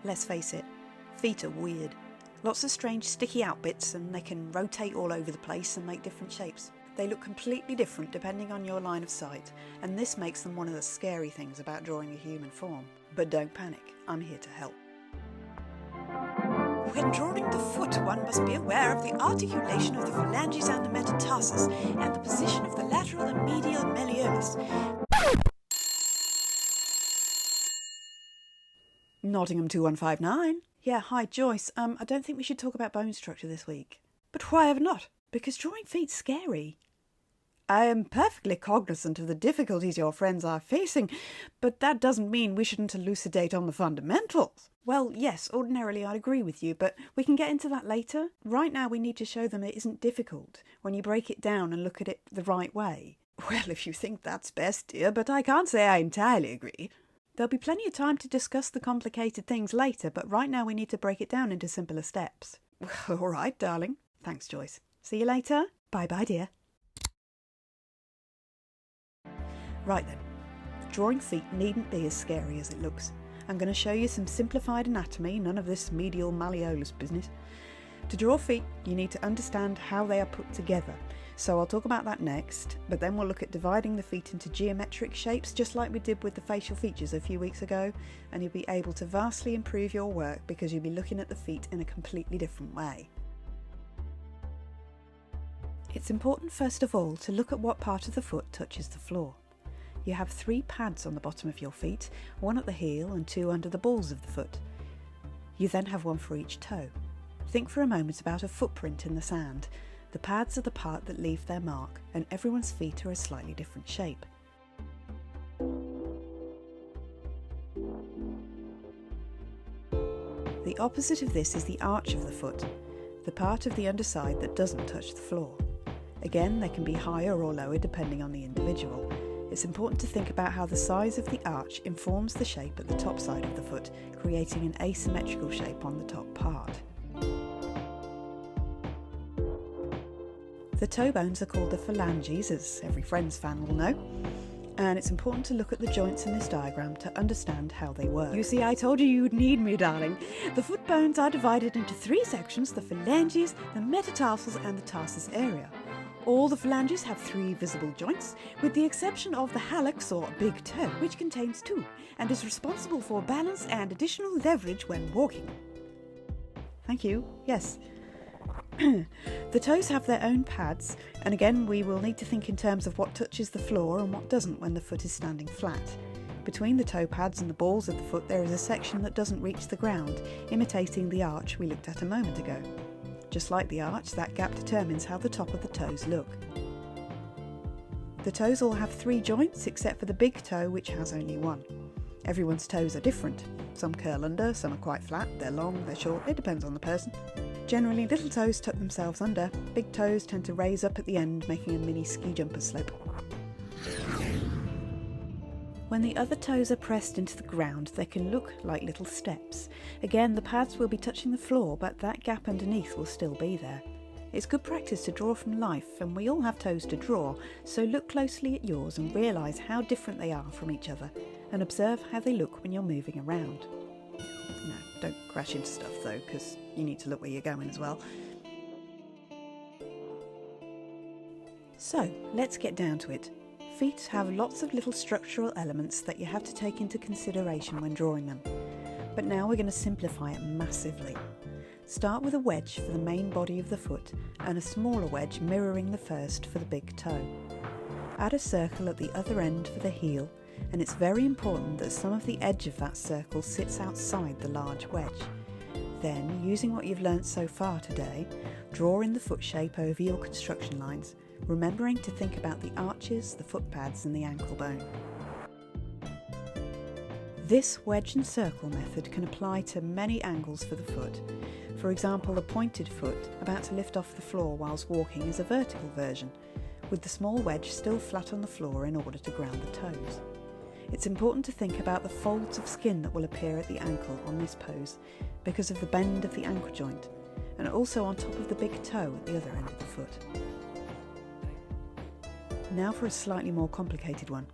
Let's face it, feet are weird. Lots of strange sticky out bits, and they can rotate all over the place and make different shapes. They look completely different depending on your line of sight, and this makes them one of the scary things about drawing a human form. But don't panic, I'm here to help. When drawing the foot, one must be aware of the articulation of the phalanges and the metatarsus, and the position of the lateral and medial malleolus. Nottingham 2159. Yeah, hi Joyce. I don't think we should talk about bone structure this week. But why ever not? Because drawing feet's scary. I am perfectly cognizant of the difficulties your friends are facing, but that doesn't mean we shouldn't elucidate on the fundamentals. Well, yes, ordinarily I'd agree with you, but we can get into that later. Right now we need to show them it isn't difficult when you break it down and look at it the right way. Well, if you think that's best, dear, but I can't say I entirely agree. There'll be plenty of time to discuss the complicated things later, but right now we need to break it down into simpler steps. All right, darling. Thanks, Joyce. See you later. Bye-bye, dear. Right then, drawing feet needn't be as scary as it looks. I'm going to show you some simplified anatomy, none of this medial malleolus business. To draw feet, you need to understand how they are put together. So I'll talk about that next, but then we'll look at dividing the feet into geometric shapes, just like we did with the facial features a few weeks ago, and you'll be able to vastly improve your work because you'll be looking at the feet in a completely different way. It's important first of all to look at what part of the foot touches the floor. You have 3 pads on the bottom of your feet, 1 at the heel and 2 under the balls of the foot. You then have 1 for each toe. Think for a moment about a footprint in the sand. The pads are the part that leave their mark, and everyone's feet are a slightly different shape. The opposite of this is the arch of the foot, the part of the underside that doesn't touch the floor. Again, they can be higher or lower depending on the individual. It's important to think about how the size of the arch informs the shape at the top side of the foot, creating an asymmetrical shape on the top part. The toe bones are called the phalanges, as every Friends fan will know, and it's important to look at the joints in this diagram to understand how they work. You see, I told you you'd need me, darling. The foot bones are divided into 3 sections: the phalanges, the metatarsals and the tarsus area. All the phalanges have 3 visible joints, with the exception of the hallux or big toe, which contains 2, and is responsible for balance and additional leverage when walking. Thank you, yes. The toes have their own pads, and again we will need to think in terms of what touches the floor and what doesn't when the foot is standing flat. Between the toe pads and the balls of the foot there is a section that doesn't reach the ground, imitating the arch we looked at a moment ago. Just like the arch, that gap determines how the top of the toes look. The toes all have 3 joints except for the big toe, which has only 1. Everyone's toes are different. Some curl under, some are quite flat, they're long, they're short, it depends on the person. Generally, little toes tuck themselves under, big toes tend to raise up at the end, making a mini ski jumper slope. When the other toes are pressed into the ground, they can look like little steps. Again, the pads will be touching the floor, but that gap underneath will still be there. It's good practice to draw from life, and we all have toes to draw, so look closely at yours and realise how different they are from each other, and observe how they look when you're moving around. No, don't crash into stuff though, because you need to look where you're going as well. So, let's get down to it. Feet have lots of little structural elements that you have to take into consideration when drawing them. But now we're going to simplify it massively. Start with a wedge for the main body of the foot and a smaller wedge mirroring the first for the big toe. Add a circle at the other end for the heel, and it's very important that some of the edge of that circle sits outside the large wedge. Then, using what you've learnt so far today, draw in the foot shape over your construction lines, remembering to think about the arches, the foot pads and the ankle bone. This wedge and circle method can apply to many angles for the foot. For example, a pointed foot about to lift off the floor whilst walking is a vertical version, with the small wedge still flat on the floor in order to ground the toes. It's important to think about the folds of skin that will appear at the ankle on this pose because of the bend of the ankle joint, and also on top of the big toe at the other end of the foot. Now for a slightly more complicated one.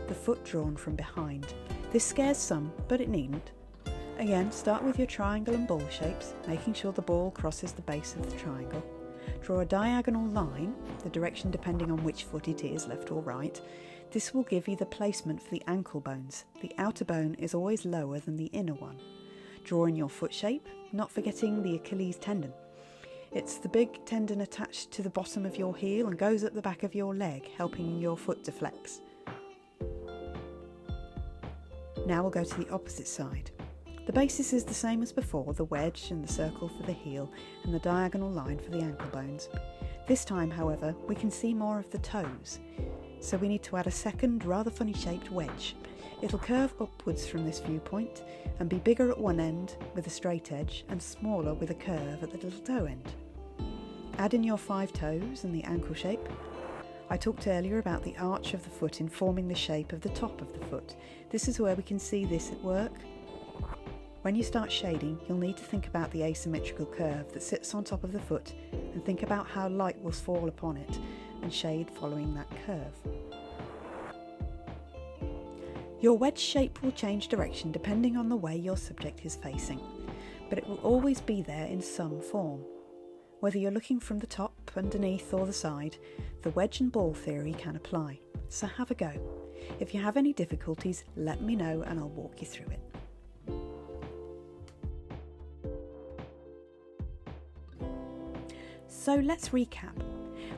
The foot drawn from behind. This scares some, but it needn't. Again, start with your triangle and ball shapes, making sure the ball crosses the base of the triangle. Draw a diagonal line, the direction depending on which foot it is, left or right. This will give you the placement for the ankle bones. The outer bone is always lower than the inner one. Draw in your foot shape, not forgetting the Achilles tendon. It's the big tendon attached to the bottom of your heel and goes up the back of your leg, helping your foot to flex. Now we'll go to the opposite side. The basis is the same as before, the wedge and the circle for the heel and the diagonal line for the ankle bones. This time, however, we can see more of the toes, so we need to add a second rather funny shaped wedge. It'll curve upwards from this viewpoint and be bigger at one end with a straight edge and smaller with a curve at the little toe end. Add in your 5 toes and the ankle shape. I talked earlier about the arch of the foot informing the shape of the top of the foot. This is where we can see this at work. When you start shading, you'll need to think about the asymmetrical curve that sits on top of the foot and think about how light will fall upon it and shade following that curve. Your wedge shape will change direction depending on the way your subject is facing, but it will always be there in some form. Whether you're looking from the top, underneath or the side, the wedge and ball theory can apply, so have a go. If you have any difficulties, let me know and I'll walk you through it. So let's recap.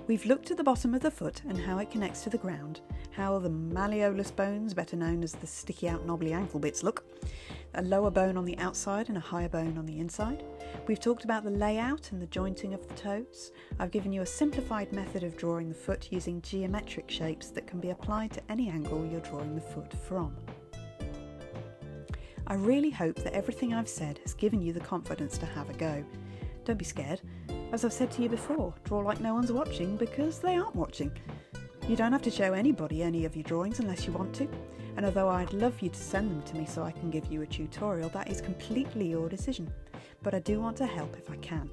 We've looked at the bottom of the foot and how it connects to the ground, how the malleolus bones, better known as the sticky out knobbly ankle bits, look, a lower bone on the outside and a higher bone on the inside. We've talked about the layout and the jointing of the toes. I've given you a simplified method of drawing the foot using geometric shapes that can be applied to any angle you're drawing the foot from. I really hope that everything I've said has given you the confidence to have a go. Don't be scared. As I've said to you before, draw like no one's watching because they aren't watching. You don't have to show anybody any of your drawings unless you want to, and although I'd love you to send them to me so I can give you a tutorial, that is completely your decision, but I do want to help if I can.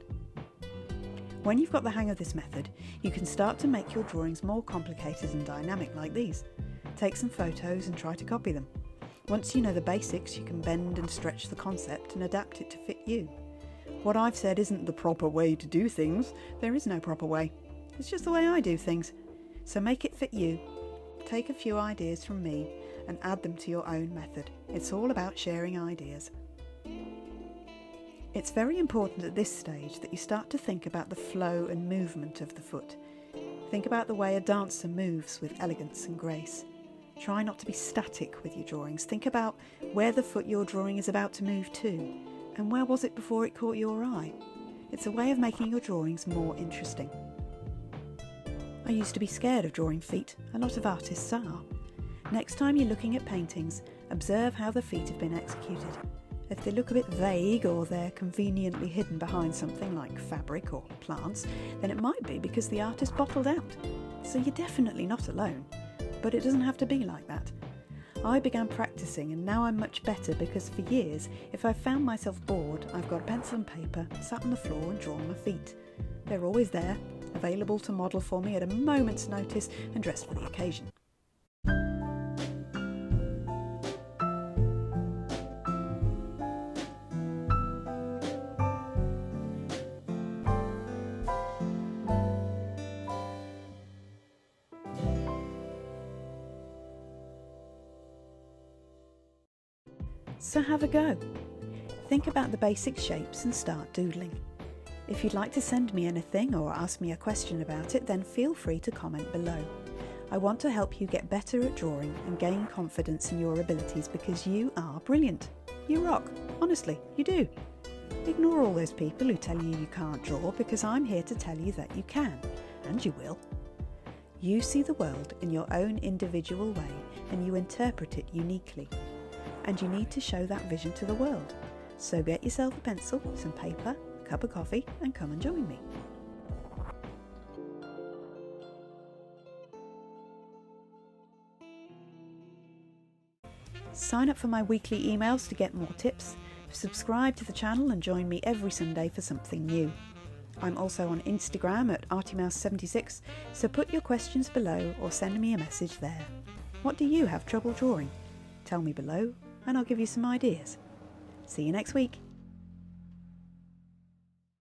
When you've got the hang of this method, you can start to make your drawings more complicated and dynamic like these. Take some photos and try to copy them. Once you know the basics, you can bend and stretch the concept and adapt it to fit you. What I've said isn't the proper way to do things. There is no proper way. It's just the way I do things. So make it fit you. Take a few ideas from me and add them to your own method. It's all about sharing ideas. It's very important at this stage that you start to think about the flow and movement of the foot. Think about the way a dancer moves with elegance and grace. Try not to be static with your drawings. Think about where the foot you're drawing is about to move to. And where was it before it caught your eye? It's a way of making your drawings more interesting. I used to be scared of drawing feet. A lot of artists are. Next time you're looking at paintings, observe how the feet have been executed. If they look a bit vague or they're conveniently hidden behind something like fabric or plants, then it might be because the artist bottled out. So you're definitely not alone. But it doesn't have to be like that. I began practicing and now I'm much better because for years, if I've found myself bored, I've got a pencil and paper, sat on the floor and drawn my feet. They're always there, available to model for me at a moment's notice and dressed for the occasion. So have a go. Think about the basic shapes and start doodling. If you'd like to send me anything or ask me a question about it, then feel free to comment below. I want to help you get better at drawing and gain confidence in your abilities because you are brilliant. You rock. Honestly, you do. Ignore all those people who tell you you can't draw because I'm here to tell you that you can, and you will. You see the world in your own individual way and you interpret it uniquely. And you need to show that vision to the world. So get yourself a pencil, some paper, a cup of coffee, and come and join me. Sign up for my weekly emails to get more tips. Subscribe to the channel and join me every Sunday for something new. I'm also on Instagram at ArtyMouse76, so put your questions below or send me a message there. What do you have trouble drawing? Tell me below and I'll give you some ideas. See you next week.